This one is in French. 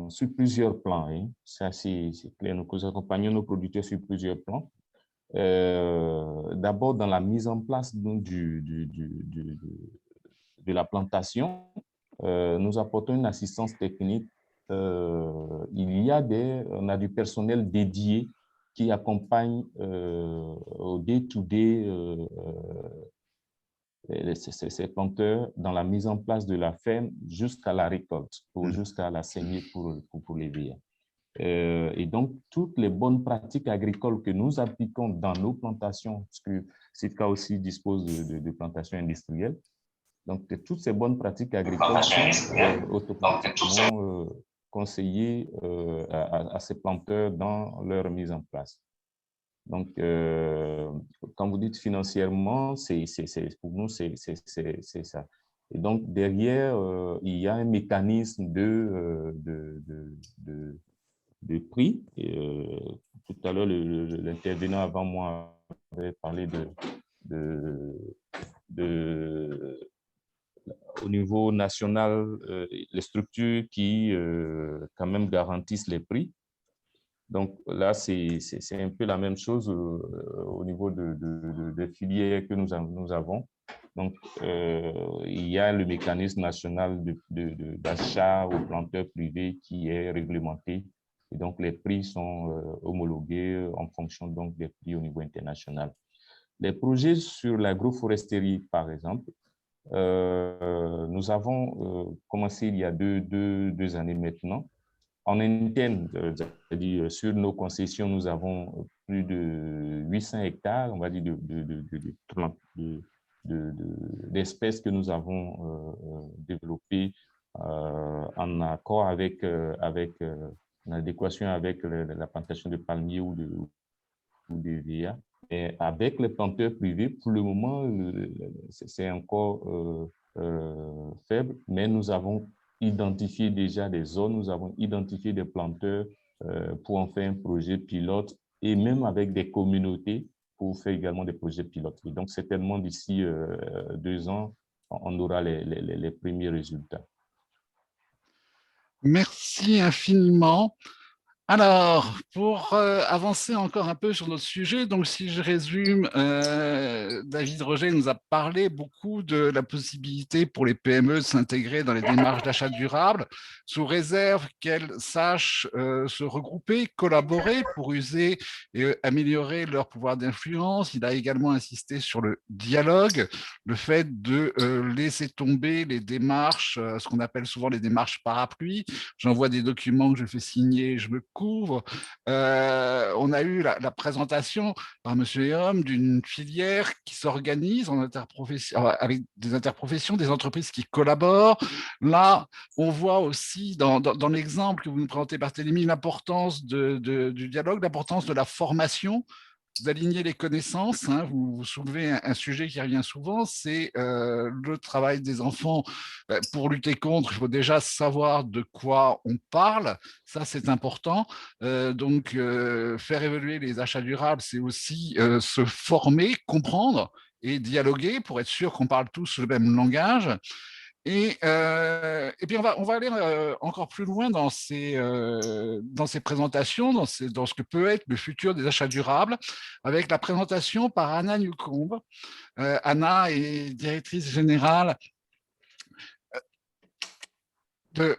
sur plusieurs plans. Hein. Ça, c'est clair. Nous accompagnons nos producteurs sur plusieurs plans. D'abord, dans la mise en place de la plantation, nous apportons une assistance technique. On a du personnel dédié qui accompagne au day-to-day ces planteurs dans la mise en place de la ferme jusqu'à la récolte, jusqu'à la saignée pour les VR. Et donc, toutes les bonnes pratiques agricoles que nous appliquons dans nos plantations, parce que Sitka aussi dispose de plantations industrielles, donc toutes ces bonnes pratiques agricoles sont automatiquement conseillées à ces planteurs dans leur mise en place. Donc, quand vous dites financièrement, pour nous, c'est ça. Et donc, derrière, il y a un mécanisme de prix. Et, tout à l'heure, l'intervenant avant moi avait parlé au niveau national, les structures qui quand même garantissent les prix. Donc là, c'est un peu la même chose au niveau des filières que nous avons. Donc, il y a le mécanisme national d'achat aux planteurs privés qui est réglementé. Et donc, les prix sont homologués en fonction donc, des prix au niveau international. Les projets sur l'agroforesterie, par exemple, nous avons commencé il y a deux années maintenant. En interne, c'est-à-dire sur nos concessions, nous avons plus de 800 hectares, on va dire, d'espèces que nous avons développées en accord en adéquation avec la plantation de palmiers ou de VA. Et avec les planteurs privés, pour le moment, c'est encore faible, mais nous avons identifié déjà des zones, nous avons identifié des planteurs pour en faire un projet pilote et même avec des communautés pour faire également des projets pilotes. Et donc, certainement d'ici 2 ans, on aura les premiers résultats. Merci infiniment. Alors, pour avancer encore un peu sur notre sujet, donc si je résume, David Roger nous a parlé beaucoup de la possibilité pour les PME de s'intégrer dans les démarches d'achat durable, sous réserve qu'elles sachent se regrouper, collaborer pour user et améliorer leur pouvoir d'influence. Il a également insisté sur le dialogue, le fait de laisser tomber les démarches, ce qu'on appelle souvent les démarches parapluies. J'envoie des documents que je fais signer, je me couvre. On a eu la présentation par M. Héom d'une filière qui s'organise en avec des interprofessions, des entreprises qui collaborent. Là, on voit aussi dans l'exemple que vous nous présentez, Barthélémy, l'importance du dialogue, l'importance de la formation. Vous alignez les connaissances, hein, vous soulevez un sujet qui revient souvent, c'est le travail des enfants. Pour lutter contre, il faut déjà savoir de quoi on parle, ça c'est important. Donc, faire évoluer les achats durables, c'est aussi se former, comprendre et dialoguer pour être sûr qu'on parle tous le même langage. Et puis, on va aller encore plus loin dans ces présentations, dans ce que peut être le futur des achats durables, avec la présentation par Anna Newcombe. Anna est directrice générale de